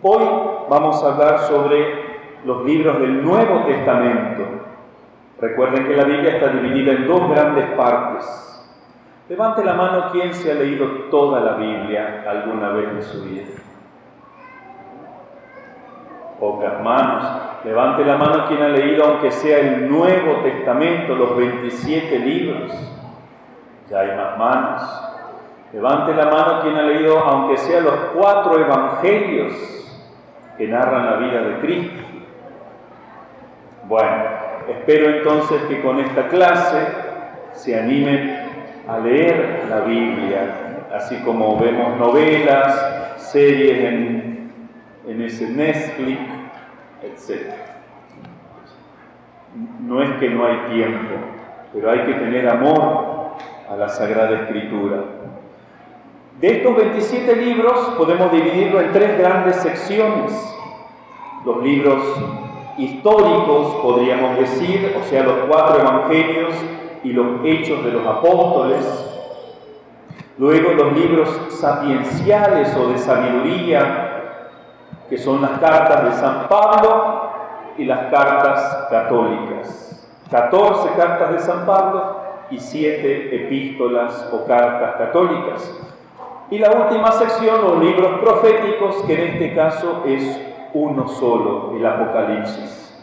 Hoy vamos a hablar sobre los libros del Nuevo Testamento. Recuerden que la Biblia está dividida en dos grandes partes. Levante la mano quien se ha leído toda la Biblia alguna vez en su vida. Pocas manos. Levante la mano quien ha leído, aunque sea el Nuevo Testamento, los 27 libros. Ya hay más manos. Levante la mano quien ha leído, aunque sea los 4 evangelios que narran la vida de Cristo. Bueno, espero entonces que con esta clase se animen a leer la Biblia, así como vemos novelas, series en ese Netflix, etc. No es que no hay tiempo, pero hay que tener amor a la Sagrada Escritura. De estos 27 libros podemos dividirlo en 3 grandes secciones. Los libros históricos, podríamos decir, o sea, los 4 evangelios y los hechos de los apóstoles. Luego los libros sapienciales o de sabiduría, que son las cartas de San Pablo y las cartas católicas. 14 cartas de San Pablo y 7 epístolas o cartas católicas. Y la última sección, los libros proféticos, que en este caso es uno solo, el Apocalipsis.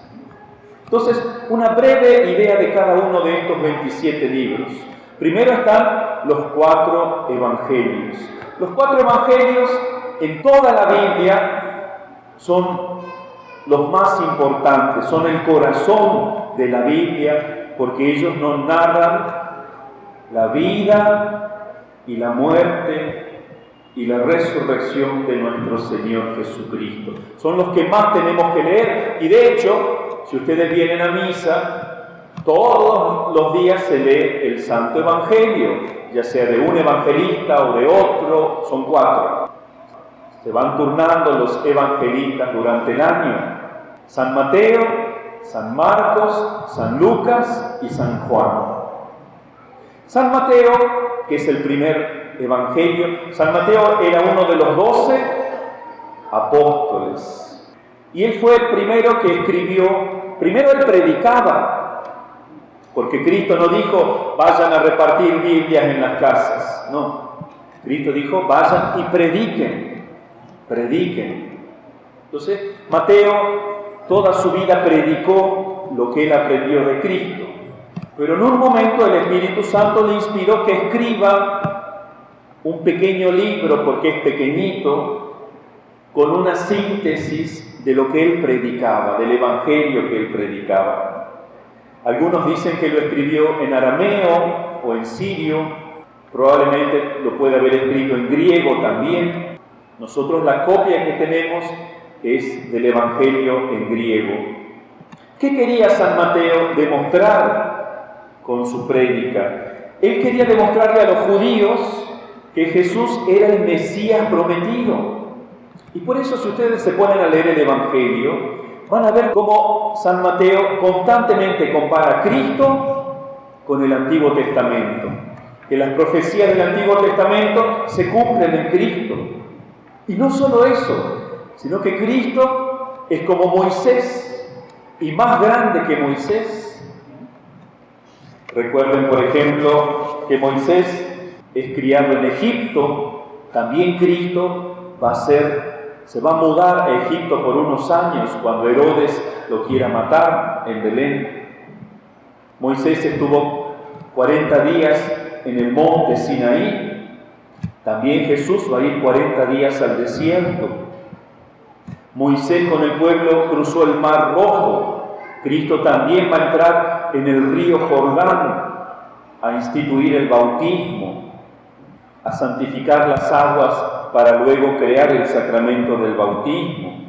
Entonces, una breve idea de cada uno de estos 27 libros. Primero están los 4 evangelios. Los 4 evangelios en toda la Biblia son los más importantes, son el corazón de la Biblia, porque ellos nos narran la vida y la muerte y la resurrección de nuestro Señor Jesucristo. Son los que más tenemos que leer, y de hecho, si ustedes vienen a misa, todos los días se lee el Santo Evangelio, ya sea de un evangelista o de otro, son 4. Se van turnando los evangelistas durante el año: San Mateo, San Marcos, San Lucas y San Juan. San Mateo, que es el primer evangelio, San Mateo era uno de los 12 apóstoles. Y él fue el primero que escribió. Primero él predicaba, porque Cristo no dijo, vayan a repartir Biblias en las casas. No, Cristo dijo, vayan y prediquen. Entonces, Mateo toda su vida predicó lo que él aprendió de Cristo. Pero en un momento el Espíritu Santo le inspiró que escriba un pequeño libro, porque es pequeñito, con una síntesis de lo que él predicaba, del evangelio que él predicaba. Algunos dicen que lo escribió en arameo o en sirio, probablemente lo puede haber escrito en griego también. Nosotros la copia que tenemos es del evangelio en griego. ¿Qué quería San Mateo demostrar con su prédica? Él quería demostrarle a los judíos que Jesús era el Mesías prometido. Y por eso, si ustedes se ponen a leer el Evangelio, van a ver cómo San Mateo constantemente compara a Cristo con el Antiguo Testamento, que las profecías del Antiguo Testamento se cumplen en Cristo. Y no solo eso, sino que Cristo es como Moisés y más grande que Moisés. Recuerden, por ejemplo, que Moisés es criado en Egipto. También Cristo se va a mudar a Egipto por unos años cuando Herodes lo quiera matar en Belén. Moisés estuvo 40 días en el monte Sinaí. También Jesús va a ir 40 días al desierto. Moisés con el pueblo cruzó el Mar Rojo. Cristo también va a entrar en el río Jordán a instituir el bautismo. a santificar las aguas para luego crear el sacramento del bautismo.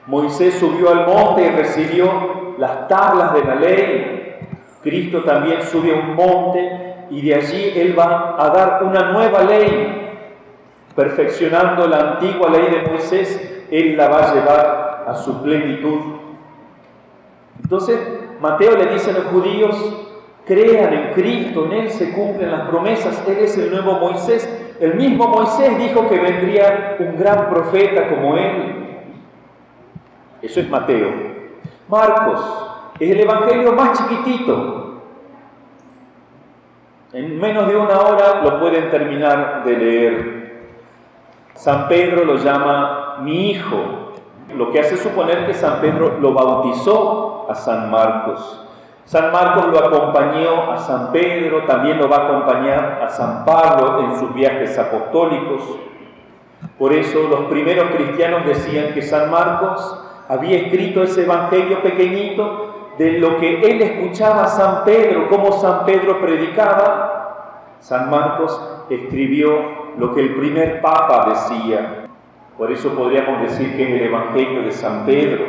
Moisés subió al monte y recibió las tablas de la ley. Cristo también sube a un monte y de allí Él va a dar una nueva ley. Perfeccionando la antigua ley de Moisés, Él la va a llevar a su plenitud. Entonces, Mateo le dice a los judíos: crean en Cristo, en Él se cumplen las promesas, Él es el nuevo Moisés. El mismo Moisés dijo que vendría un gran profeta como Él. Eso es Mateo. Marcos es el evangelio más chiquitito. En menos de una hora lo pueden terminar de leer. San Pedro lo llama mi hijo, lo que hace suponer que San Pedro lo bautizó a San Marcos. San Marcos lo acompañó a San Pedro, también lo va a acompañar a San Pablo en sus viajes apostólicos. Por eso los primeros cristianos decían que San Marcos había escrito ese evangelio pequeñito de lo que él escuchaba a San Pedro, cómo San Pedro predicaba. San Marcos escribió lo que el primer papa decía. Por eso podríamos decir que es el evangelio de San Pedro.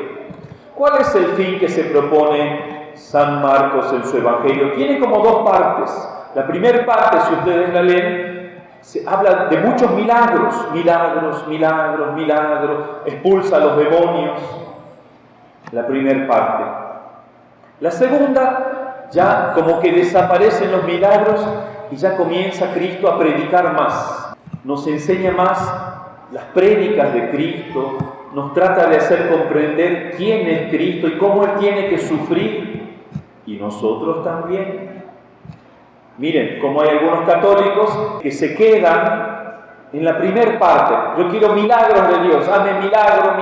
¿Cuál es el fin que se propone San Marcos en su evangelio? Tiene como dos partes. La primera parte, si ustedes la leen, se habla de muchos milagros, expulsa a los demonios. La primera parte. La segunda, ya como que desaparecen los milagros y ya comienza Cristo a predicar más. Nos enseña más las prédicas de Cristo, nos trata de hacer comprender quién es Cristo y cómo Él tiene que sufrir. Y nosotros también. Miren, como hay algunos católicos que se quedan en la primera parte. Yo quiero milagros de Dios, hazme milagro,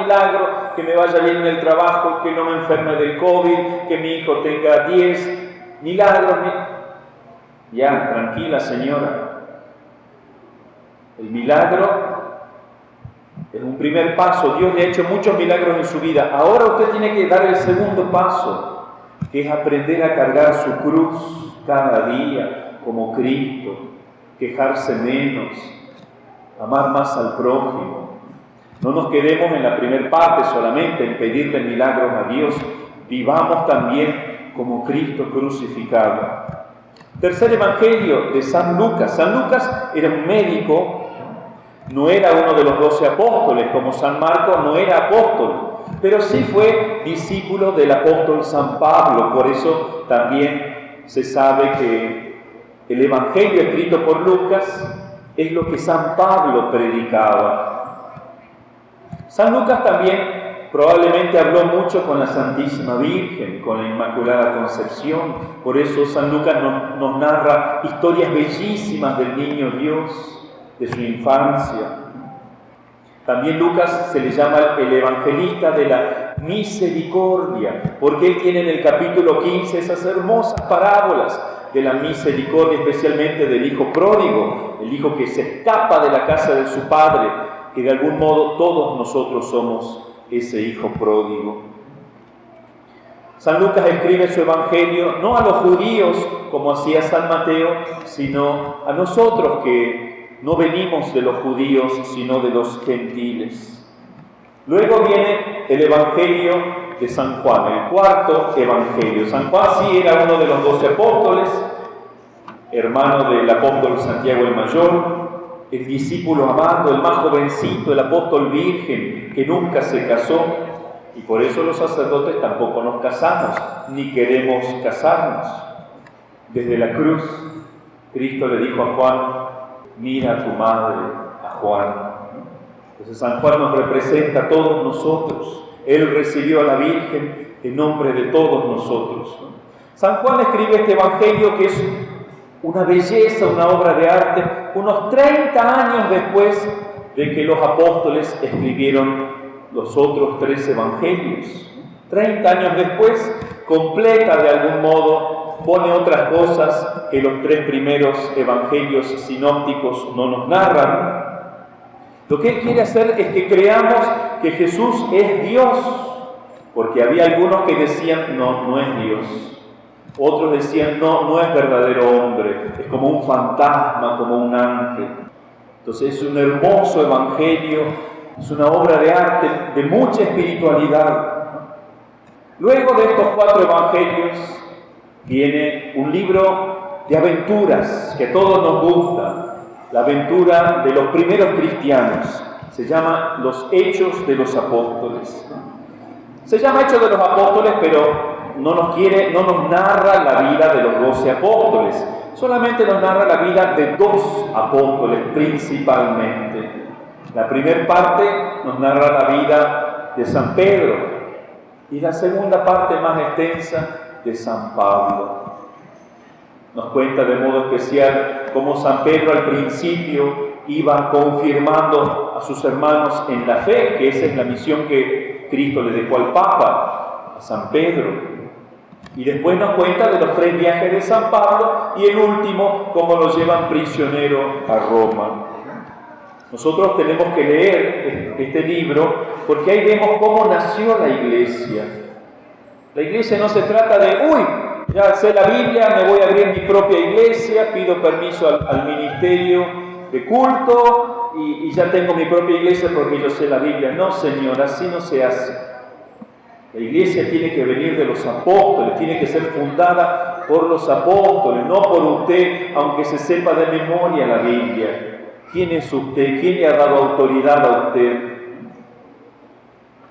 que me vaya bien en el trabajo, que no me enferme del COVID, que mi hijo tenga 10 milagros. Ya, tranquila señora. El milagro es un primer paso. Dios le ha hecho muchos milagros en su vida. Ahora usted tiene que dar el segundo paso, que es aprender a cargar su cruz cada día como Cristo, quejarse menos, amar más al prójimo. No nos quedemos en la primera parte solamente, en pedirle milagros a Dios. Vivamos también como Cristo crucificado. Tercer evangelio de San Lucas. San Lucas era un médico, no era uno de los 12 apóstoles, como San Marcos no era apóstol, pero sí fue discípulo del apóstol San Pablo. Por eso también se sabe que el evangelio escrito por Lucas es lo que San Pablo predicaba. San Lucas también probablemente habló mucho con la Santísima Virgen, con la Inmaculada Concepción. Por eso San Lucas nos narra historias bellísimas del niño Dios, de su infancia. También Lucas se le llama el evangelista de la misericordia, porque él tiene en el capítulo 15 esas hermosas parábolas de la misericordia, especialmente del hijo pródigo, el hijo que se escapa de la casa de su padre, que de algún modo todos nosotros somos ese hijo pródigo. San Lucas escribe su evangelio no a los judíos como hacía San Mateo, sino a nosotros que no venimos de los judíos, sino de los gentiles. Luego viene el evangelio de San Juan, el cuarto evangelio. San Juan sí era uno de los 12 apóstoles, hermano del apóstol Santiago el Mayor, el discípulo amado, el más jovencito, el apóstol virgen que nunca se casó, y por eso los sacerdotes tampoco nos casamos, ni queremos casarnos. Desde la cruz, Cristo le dijo a Juan: mira a tu madre, a Juan. Entonces San Juan nos representa a todos nosotros. Él recibió a la Virgen en nombre de todos nosotros. San Juan escribe este evangelio que es una belleza, una obra de arte, unos 30 años después de que los apóstoles escribieron los otros 3 evangelios. 30 años después, completa de algún modo, pone otras cosas que los 3 primeros evangelios sinópticos no nos narran. Lo que él quiere hacer es que creamos que Jesús es Dios, porque había algunos que decían, no es Dios. Otros decían, no es verdadero hombre, es como un fantasma, como un ángel. Entonces es un hermoso evangelio, es una obra de arte de mucha espiritualidad. Luego de estos 4 evangelios viene un libro de aventuras que a todos nos gusta, la aventura de los primeros cristianos. Se llama Los Hechos de los Apóstoles. Se llama Hechos de los Apóstoles, pero no nos narra la vida de los 12 apóstoles, solamente nos narra la vida de 2 apóstoles principalmente. La primera parte nos narra la vida de San Pedro y la segunda parte más extensa de San Pablo. Nos cuenta de modo especial cómo San Pedro al principio iba confirmando a sus hermanos en la fe, que esa es la misión que Cristo le dejó al Papa, a San Pedro. Y después nos cuenta de los 3 viajes de San Pablo y el último, cómo lo llevan prisionero a Roma. Nosotros tenemos que leer este libro porque ahí vemos cómo nació la Iglesia. La Iglesia no se trata de, ya sé la Biblia, me voy a abrir mi propia iglesia, pido permiso al ministerio de culto y ya tengo mi propia iglesia porque yo sé la Biblia. No, Señor, así no se hace. La iglesia tiene que venir de los apóstoles, tiene que ser fundada por los apóstoles, no por usted, aunque se sepa de memoria la Biblia. ¿Quién es usted? ¿Quién le ha dado autoridad a usted?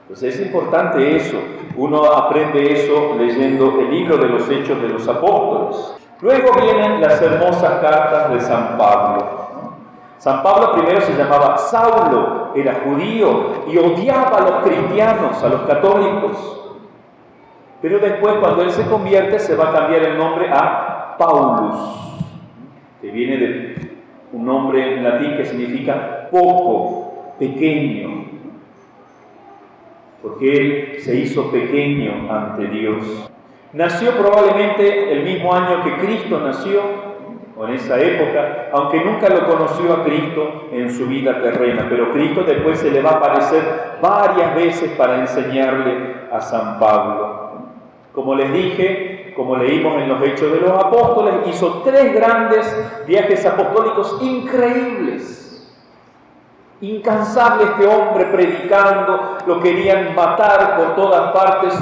Pues es importante eso. Uno aprende eso leyendo el libro de los Hechos de los Apóstoles. Luego vienen las hermosas cartas de San Pablo. San Pablo primero se llamaba Saulo, era judío y odiaba a los cristianos, a los católicos. Pero después, cuando él se convierte, se va a cambiar el nombre a Paulus, que viene de un nombre en latín que significa poco, pequeño, porque él se hizo pequeño ante Dios. Nació probablemente el mismo año que Cristo nació, o en esa época, aunque nunca lo conoció a Cristo en su vida terrena, pero Cristo después se le va a aparecer varias veces para enseñarle a San Pablo. Como les dije, como leímos en los Hechos de los Apóstoles, hizo 3 grandes viajes apostólicos increíbles. Incansable este hombre predicando, lo querían matar por todas partes,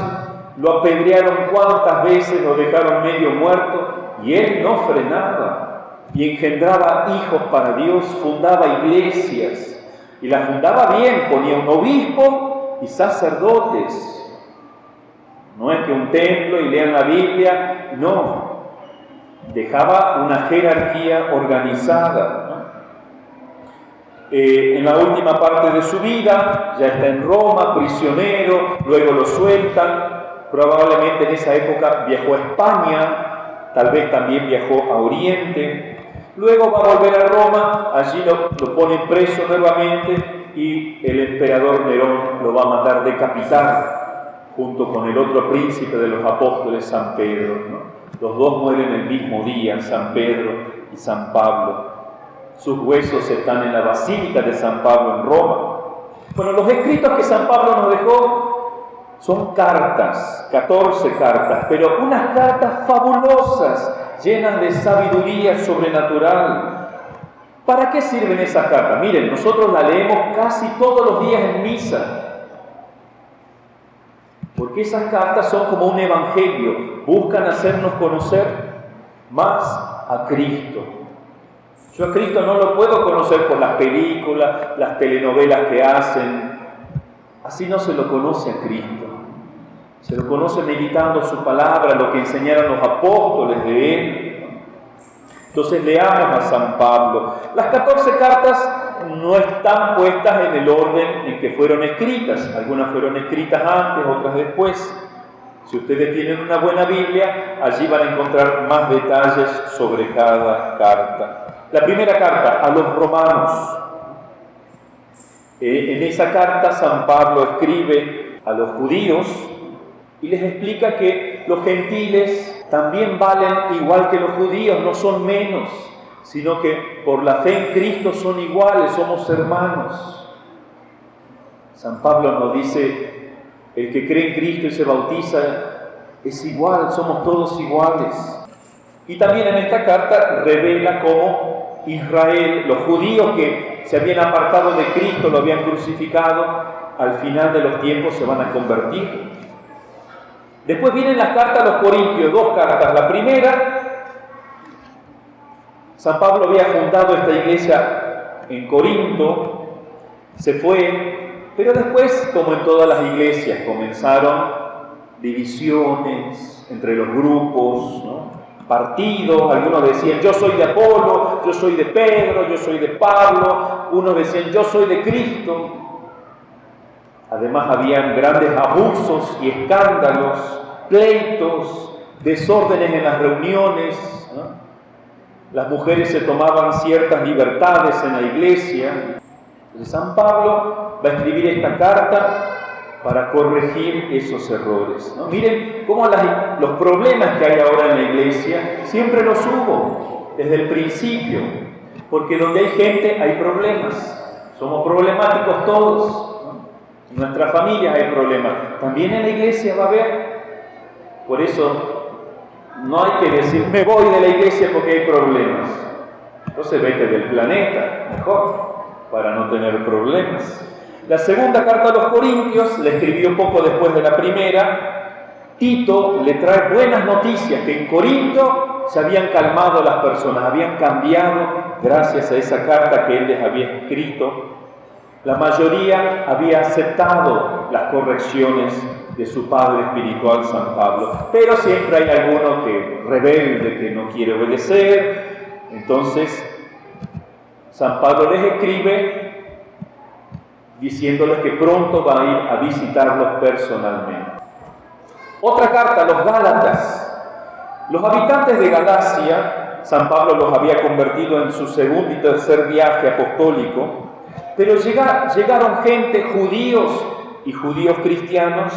lo apedrearon cuántas veces, lo dejaron medio muerto, y él no frenaba, y engendraba hijos para Dios, fundaba iglesias, y las fundaba bien, ponía un obispo y sacerdotes. No es que un templo y lean la Biblia, no, dejaba una jerarquía organizada. En la última parte de su vida, ya está en Roma, prisionero, luego lo sueltan, probablemente en esa época viajó a España, tal vez también viajó a Oriente, luego va a volver a Roma, allí lo ponen preso nuevamente y el emperador Nerón lo va a mandar decapitar, junto con el otro príncipe de los apóstoles, San Pedro, ¿no? Los 2 mueren el mismo día, San Pedro y San Pablo. Sus huesos están en la Basílica de San Pablo en Roma. Bueno, los escritos que San Pablo nos dejó son cartas, 14 cartas, pero unas cartas fabulosas, llenas de sabiduría sobrenatural. ¿Para qué sirven esas cartas? Miren, nosotros las leemos casi todos los días en misa, porque esas cartas son como un evangelio, buscan hacernos conocer más a Cristo. Yo a Cristo no lo puedo conocer por las películas, las telenovelas que hacen. Así no se lo conoce a Cristo. Se lo conoce meditando su palabra, lo que enseñaron los apóstoles de Él. Entonces leamos a San Pablo. Las 14 cartas no están puestas en el orden en que fueron escritas. Algunas fueron escritas antes, otras después. Si ustedes tienen una buena Biblia, allí van a encontrar más detalles sobre cada carta. La primera carta, a los romanos. En esa carta San Pablo escribe a los judíos y les explica que los gentiles también valen igual que los judíos, no son menos, sino que por la fe en Cristo son iguales, somos hermanos. San Pablo nos dice, el que cree en Cristo y se bautiza es igual, somos todos iguales. Y también en esta carta revela cómo Israel, los judíos que se habían apartado de Cristo, lo habían crucificado, al final de los tiempos se van a convertir. Después vienen las cartas a los Corintios, 2 cartas. La primera, San Pablo había fundado esta iglesia en Corinto, se fue, pero después, como en todas las iglesias, comenzaron divisiones entre los grupos, ¿no? Partidos. Algunos decían, yo soy de Apolo, yo soy de Pedro, yo soy de Pablo. Unos decían, yo soy de Cristo. Además habían grandes abusos y escándalos, pleitos, desórdenes en las reuniones, ¿no? Las mujeres se tomaban ciertas libertades en la iglesia. Entonces San Pablo va a escribir esta carta para corregir esos errores, ¿no? Miren cómo los problemas que hay ahora en la iglesia siempre los hubo desde el principio, porque donde hay gente hay problemas. Somos problemáticos todos, ¿no? En nuestras familias hay problemas, también en la iglesia va a haber. Por eso no hay que decir, me voy de la iglesia porque hay problemas. Entonces vete del planeta, mejor, para no tener problemas. La segunda carta a los Corintios la escribió poco después de la primera. Tito le trae buenas noticias, que en Corinto se habían calmado las personas, habían cambiado gracias a esa carta que él les había escrito. La mayoría había aceptado las correcciones de su padre espiritual, San Pablo, pero siempre hay alguno que rebelde, que no quiere obedecer. Entonces San Pablo les escribe diciéndoles que pronto va a ir a visitarlos personalmente. Otra carta a los Gálatas. Los habitantes de Galacia, San Pablo los había convertido en su segundo y tercer viaje apostólico, pero llegaron gente, judíos y judíos cristianos,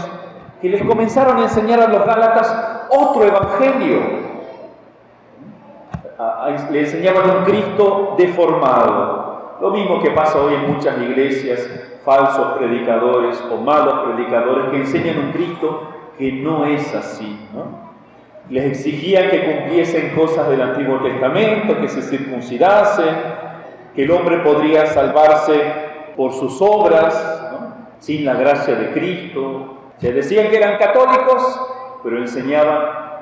que les comenzaron a enseñar a los Gálatas otro evangelio. Le enseñaban un Cristo deformado. Lo mismo que pasa hoy en muchas iglesias, falsos predicadores o malos predicadores que enseñan un Cristo que no es así, ¿no? Les exigían que cumpliesen cosas del Antiguo Testamento, que se circuncidasen, que el hombre podría salvarse por sus obras, ¿no? Sin la gracia de Cristo. Se decían que eran católicos, pero enseñaban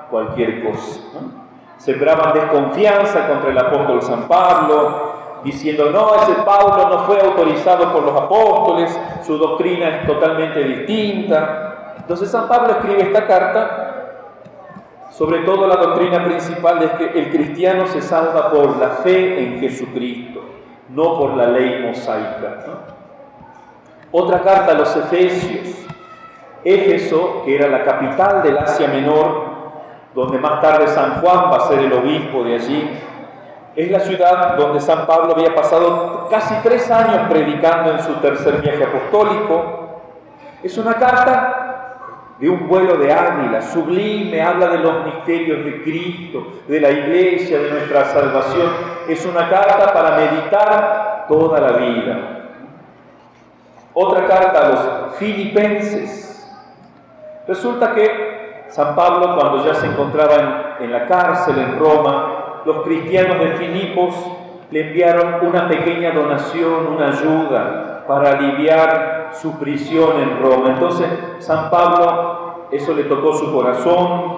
cualquier cosa, ¿no? Sembraban desconfianza contra el apóstol San Pablo, diciendo, no, ese Pablo no fue autorizado por los apóstoles, su doctrina es totalmente distinta. Entonces San Pablo escribe esta carta. Sobre todo la doctrina principal es que el cristiano se salva por la fe en Jesucristo, no por la ley mosaica, ¿no? Otra carta a los Efesios. Éfeso, que era la capital del Asia Menor, donde más tarde San Juan va a ser el obispo de allí, es la ciudad donde San Pablo había pasado casi 3 años predicando en su tercer viaje apostólico. Es una carta de un vuelo de águila, sublime, habla de los misterios de Cristo, de la iglesia, de nuestra salvación. Es una carta para meditar toda la vida. Otra carta a los Filipenses. Resulta que San Pablo, cuando ya se encontraba en la cárcel en Roma, los cristianos de Filipos le enviaron una pequeña donación, una ayuda para aliviar su prisión en Roma. Entonces San Pablo, eso le tocó su corazón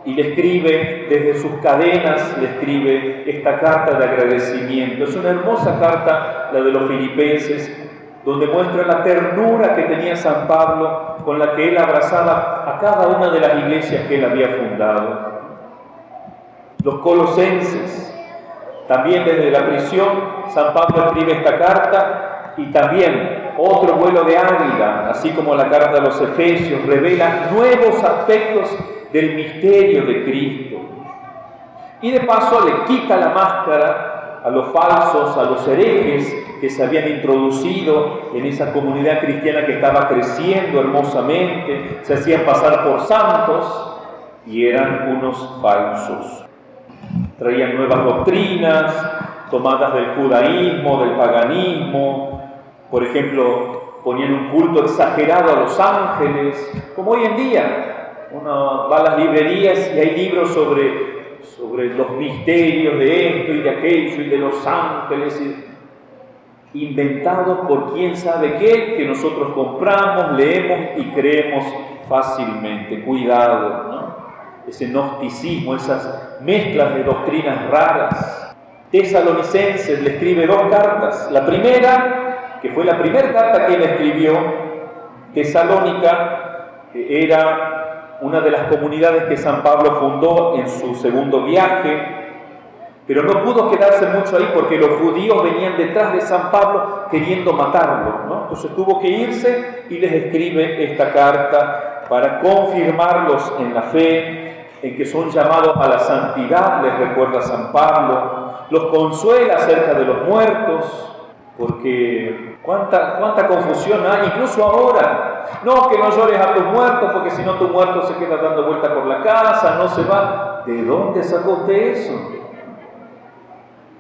y le escribe desde sus cadenas, le escribe esta carta de agradecimiento. Es una hermosa carta, la de los Filipenses, donde muestra la ternura que tenía San Pablo, con la que él abrazaba a cada una de las iglesias que él había fundado. Los Colosenses, también desde la prisión, San Pablo escribe esta carta, y también otro vuelo de águila, así como la carta a los Efesios, revela nuevos aspectos del misterio de Cristo. Y de paso le quita la máscara a los falsos, a los herejes que se habían introducido en esa comunidad cristiana que estaba creciendo hermosamente, se hacían pasar por santos y eran unos falsos. Traían nuevas doctrinas tomadas del judaísmo, del paganismo. Por ejemplo, ponían un culto exagerado a los ángeles, como hoy en día. Uno va a las librerías y hay libros sobre sobre los misterios de esto y de aquello y de los ángeles, inventados por quién sabe qué, que nosotros compramos, leemos y creemos fácilmente. Cuidado, ¿no? Ese gnosticismo, esas mezclas de doctrinas raras. Tesalonicenses le escribe 2 cartas. La primera, que fue la primera carta que él escribió, Tesalónica, era una de las comunidades que San Pablo fundó en su segundo viaje, pero no pudo quedarse mucho ahí porque los judíos venían detrás de San Pablo queriendo matarlo, ¿no? Entonces tuvo que irse y les escribe esta carta para confirmarlos en la fe, en que son llamados a la santidad, les recuerda San Pablo, los consuela acerca de los muertos, porque cuánta confusión hay, incluso ahora. No, que no llores a tus muertos, porque si no tu muerto se queda dando vuelta por la casa, no se va. ¿De dónde sacó usted eso?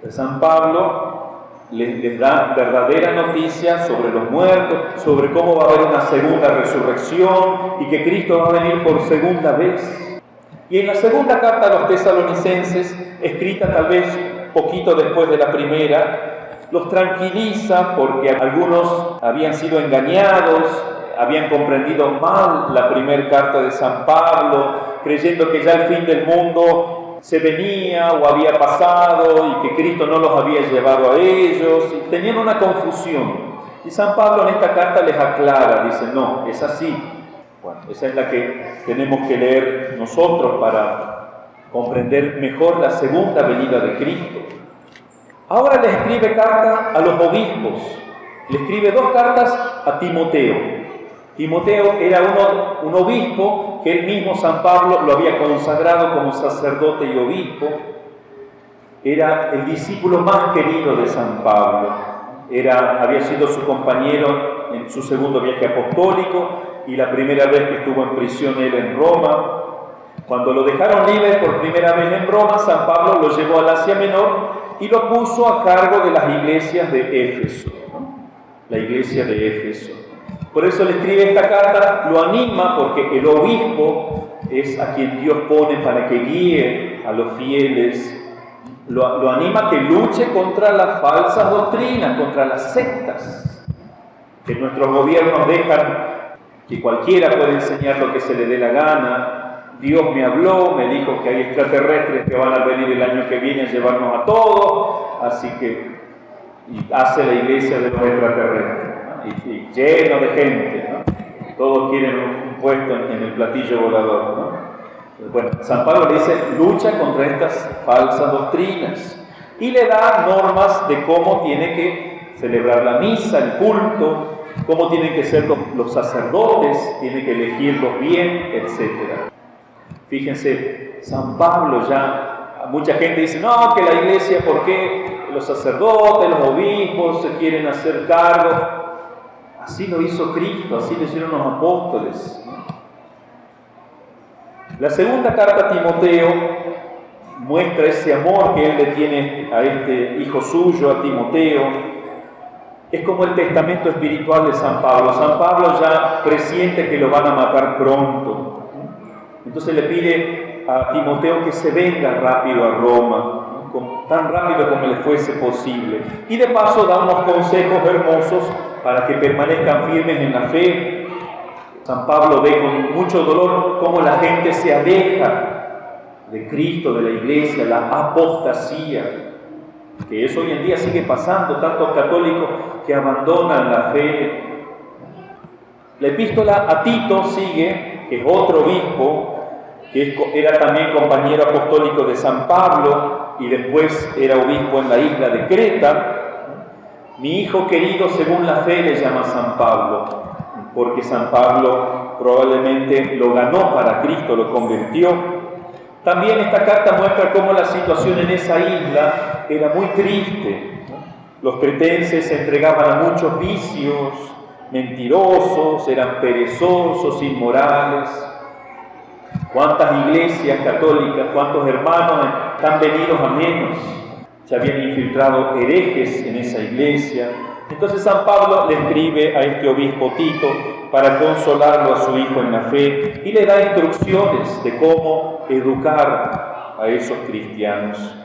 San Pablo les da verdadera noticia sobre los muertos, sobre cómo va a haber una segunda resurrección y que Cristo va a venir por segunda vez. Y en la segunda carta a los tesalonicenses, escrita tal vez poquito después de la primera, los tranquiliza porque algunos habían sido engañados, habían comprendido mal la primera carta de San Pablo, creyendo que ya el fin del mundo se venía o había pasado y que Cristo no los había llevado a ellos, y tenían una confusión. Y San Pablo en esta carta les aclara, dice, no, es así. Bueno, esa es la que tenemos que leer nosotros para comprender mejor la segunda venida de Cristo. Ahora le escribe carta a los obispos, le escribe 2 cartas a Timoteo. Timoteo era un obispo que él mismo, San Pablo, lo había consagrado como sacerdote y obispo. Era el discípulo más querido de San Pablo. Había sido su compañero en su segundo viaje apostólico y la primera vez que estuvo en prisión él en Roma. Cuando lo dejaron libre por primera vez en Roma, San Pablo lo llevó al Asia Menor y lo puso a cargo de las iglesias de Éfeso, ¿no? La iglesia de Éfeso. Por eso le escribe esta carta, lo anima porque el obispo es a quien Dios pone para que guíe a los fieles. Lo anima a que luche contra las falsas doctrinas, contra las sectas, que nuestros gobiernos dejan que cualquiera puede enseñar lo que se le dé la gana. Dios me habló, me dijo que hay extraterrestres que van a venir el año que viene a llevarnos a todos, así que hace la iglesia de los extraterrestres, ¿no? y lleno de gente, ¿no? Todos quieren un puesto en el platillo volador, ¿no? Bueno, San Pablo le dice, lucha contra estas falsas doctrinas y le da normas de cómo tiene que celebrar la misa, el culto, cómo tienen que ser los sacerdotes, tiene que elegirlos bien, etc. Fíjense, San Pablo ya, mucha gente dice, no, que la iglesia, ¿por qué los sacerdotes, los obispos se quieren hacer cargo? Así lo hizo Cristo, así lo hicieron los apóstoles. La segunda carta a Timoteo muestra ese amor que él le tiene a este hijo suyo, a Timoteo. Es como el testamento espiritual de San Pablo. San Pablo ya presiente que lo van a matar pronto. Entonces le pide a Timoteo que se venga rápido a Roma, ¿no? Tan rápido como le fuese posible. Y de paso da unos consejos hermosos para que permanezcan firmes en la fe. San Pablo ve con mucho dolor cómo la gente se aleja de Cristo, de la iglesia, la apostasía, que eso hoy en día sigue pasando, tantos católicos que abandonan la fe. La epístola a Tito sigue, que es otro obispo, que era también compañero apostólico de San Pablo y después era obispo en la isla de Creta. Mi hijo querido según la fe le llama San Pablo, porque San Pablo probablemente lo ganó para Cristo, lo convirtió. También esta carta muestra cómo la situación en esa isla era muy triste, ¿no? Los cretenses se entregaban a muchos vicios, mentirosos, eran perezosos, inmorales. ¿Cuántas iglesias católicas, cuántos hermanos están venidos a menos? Se habían infiltrado herejes en esa iglesia. Entonces San Pablo le escribe a este obispo Tito para consolarlo a su hijo en la fe y le da instrucciones de cómo educar a esos cristianos.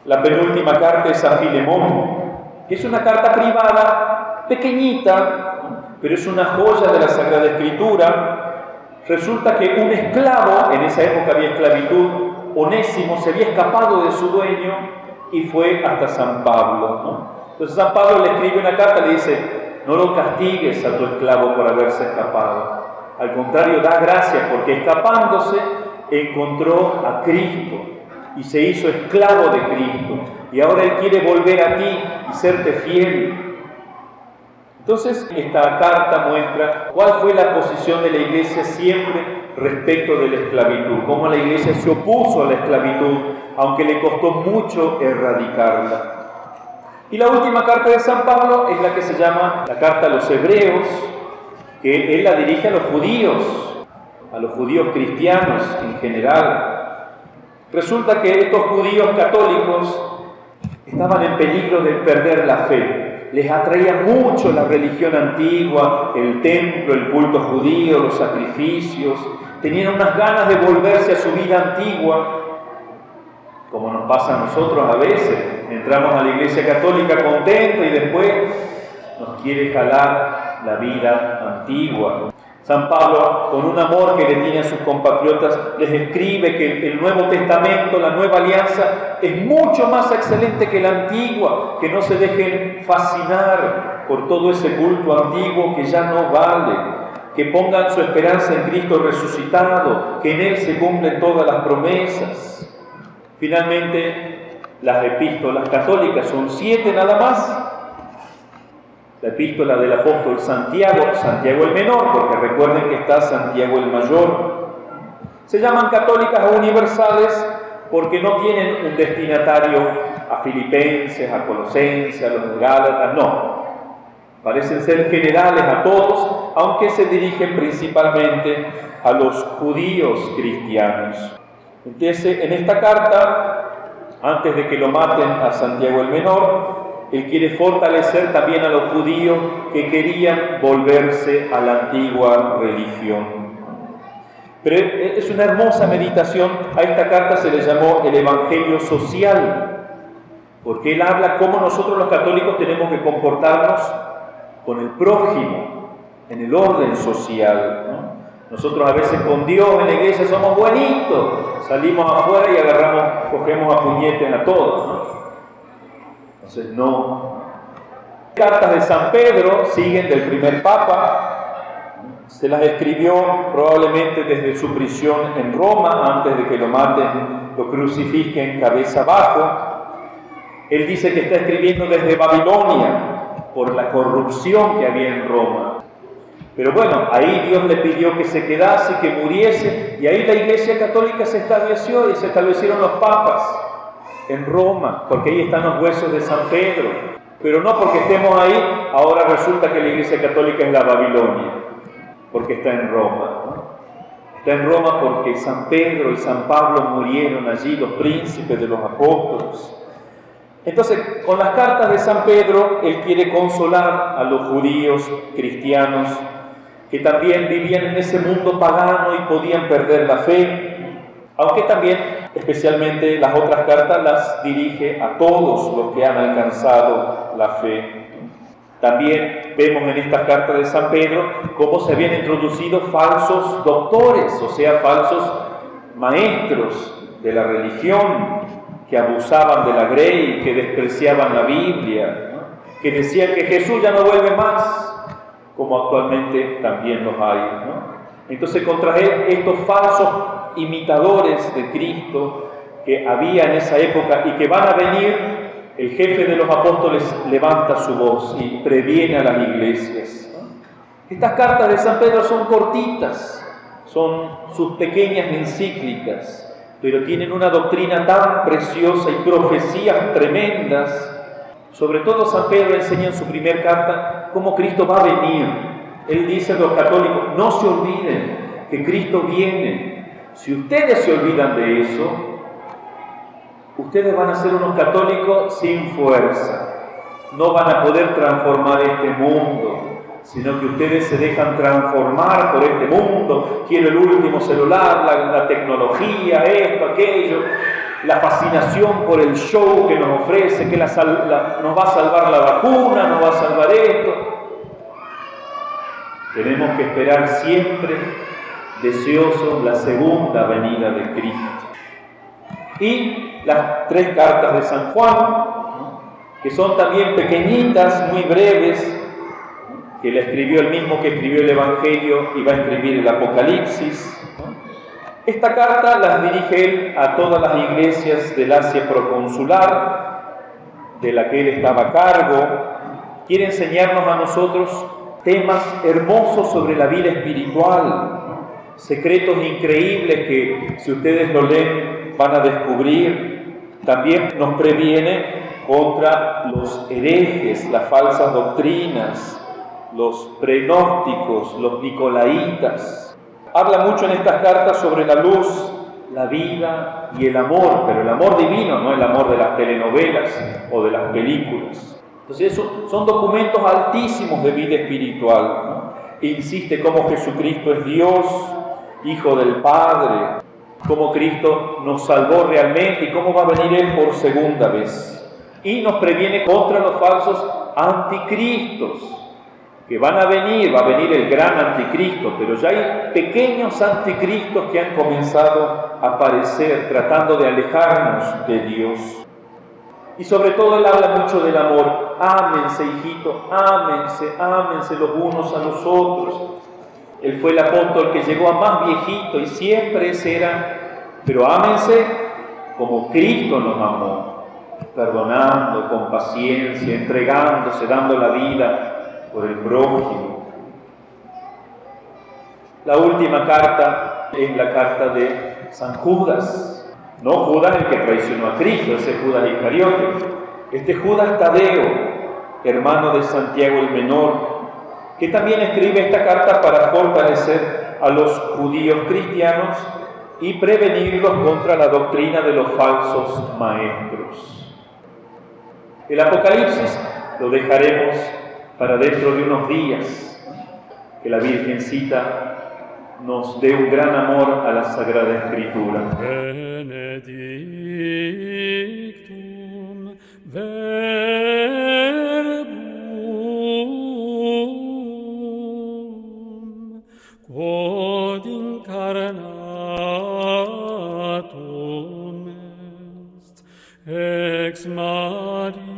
La penúltima carta es a Filemón, que es una carta privada, pequeñita, pero es una joya de la Sagrada Escritura. Resulta que un esclavo, en esa época había esclavitud, Onésimo, se había escapado de su dueño y fue hasta San Pablo, ¿no? Entonces San Pablo le escribe una carta y le dice: no lo castigues a tu esclavo por haberse escapado. Al contrario, da gracias porque escapándose encontró a Cristo y se hizo esclavo de Cristo. Y ahora Él quiere volver a ti y serte fiel. Entonces, esta carta muestra cuál fue la posición de la Iglesia siempre respecto de la esclavitud, cómo la Iglesia se opuso a la esclavitud, aunque le costó mucho erradicarla. Y la última carta de San Pablo es la que se llama la carta a los Hebreos, que él la dirige a los judíos cristianos en general. Resulta que estos judíos católicos estaban en peligro de perder la fe. Les atraía mucho la religión antigua, el templo, el culto judío, los sacrificios. Tenían unas ganas de volverse a su vida antigua, como nos pasa a nosotros a veces. Entramos a la Iglesia Católica contentos y después nos quiere jalar la vida antigua. San Pablo, con un amor que le tiene a sus compatriotas, les escribe que el Nuevo Testamento, la Nueva Alianza, es mucho más excelente que la antigua, que no se dejen fascinar por todo ese culto antiguo que ya no vale, que pongan su esperanza en Cristo resucitado, que en Él se cumplen todas las promesas. Finalmente, las epístolas católicas son 7 nada más. La epístola del apóstol Santiago, Santiago el menor, porque recuerden que está Santiago el mayor. Se llaman católicas o universales porque no tienen un destinatario a filipenses, a colosenses, a los de Gálatas, no. Parecen ser generales a todos, aunque se dirigen principalmente a los judíos cristianos. Entonces, en esta carta, antes de que lo maten a Santiago el menor, él quiere fortalecer también a los judíos que querían volverse a la antigua religión. Pero es una hermosa meditación. A esta carta se le llamó el Evangelio social, porque él habla cómo nosotros los católicos tenemos que comportarnos con el prójimo, en el orden social, ¿no? Nosotros a veces con Dios en la iglesia somos buenitos, salimos afuera y cogemos a puñetes a todos, ¿no? Entonces no. Cartas de San Pedro siguen del primer Papa. Se las escribió probablemente desde su prisión en Roma, antes de que lo maten, lo crucifiquen cabeza abajo. Él dice que está escribiendo desde Babilonia por la corrupción que había en Roma. Pero bueno, ahí Dios le pidió que se quedase, que muriese, y ahí la Iglesia Católica se estableció y se establecieron los papas en Roma, porque ahí están los huesos de San Pedro. Pero no porque estemos ahí, ahora resulta que la Iglesia Católica es la Babilonia, porque está en Roma, ¿no? Está en Roma porque San Pedro y San Pablo murieron allí, los príncipes de los apóstoles. Entonces, con las cartas de San Pedro, él quiere consolar a los judíos cristianos que también vivían en ese mundo pagano y podían perder la fe, aunque también, especialmente las otras cartas, las dirige a todos los que han alcanzado la fe. También vemos en esta carta de San Pedro cómo se habían introducido falsos doctores, o sea, falsos maestros de la religión, que abusaban de la grey, que despreciaban la Biblia, ¿no? Que decían que Jesús ya no vuelve más, como actualmente también los hay, ¿no? Entonces, contra estos falsos imitadores de Cristo que había en esa época y que van a venir, el jefe de los apóstoles levanta su voz y previene a las iglesias, ¿no? Estas cartas de San Pedro son cortitas, son sus pequeñas encíclicas, pero tienen una doctrina tan preciosa y profecías tremendas. Sobre todo San Pedro enseña en su primer carta cómo Cristo va a venir. Él dice a los católicos: no se olviden que Cristo viene. Si ustedes se olvidan de eso, ustedes van a ser unos católicos sin fuerza. No van a poder transformar este mundo. sino que ustedes se dejan transformar por este mundo. Quiero el último celular, la tecnología, esto, aquello, la fascinación por el show que nos ofrece, que nos va a salvar la vacuna, nos va a salvar esto. Tenemos que esperar siempre deseosos la segunda venida de Cristo. Y las 3 cartas de San Juan, que son también pequeñitas, muy breves, que le escribió el mismo que escribió el Evangelio y va a escribir el Apocalipsis. Esta carta las dirige él a todas las iglesias del Asia proconsular, de la que él estaba a cargo. Quiere enseñarnos a nosotros temas hermosos sobre la vida espiritual, secretos increíbles que, si ustedes lo leen, van a descubrir. También nos previene contra los herejes, las falsas doctrinas, los prenósticos, los nicolaitas. Habla mucho en estas cartas sobre la luz, la vida y el amor, pero el amor divino, no el amor de las telenovelas o de las películas. Entonces son documentos altísimos de vida espiritual, ¿no? Insiste cómo Jesucristo es Dios, Hijo del Padre, cómo Cristo nos salvó realmente y cómo va a venir Él por segunda vez. Y nos previene contra los falsos anticristos, que van a venir, va a venir el gran anticristo, pero ya hay pequeños anticristos que han comenzado a aparecer tratando de alejarnos de Dios. Y sobre todo él habla mucho del amor. Ámense, hijito, ámense los unos a los otros. Él fue el apóstol que llegó a más viejito y siempre ese era, pero ámense como Cristo nos amó, perdonando, con paciencia, entregándose, dando la vida por el prójimo. La última carta es la carta de San Judas. No Judas el que traicionó a Cristo, ese Judas Iscariote. Este Judas Tadeo, hermano de Santiago el Menor, que también escribe esta carta para fortalecer a los judíos cristianos y prevenirlos contra la doctrina de los falsos maestros. El Apocalipsis lo dejaremos para dentro de unos días, que la Virgencita nos dé un gran amor a la Sagrada Escritura. Benedictum verbum quod incarnatum est ex Maria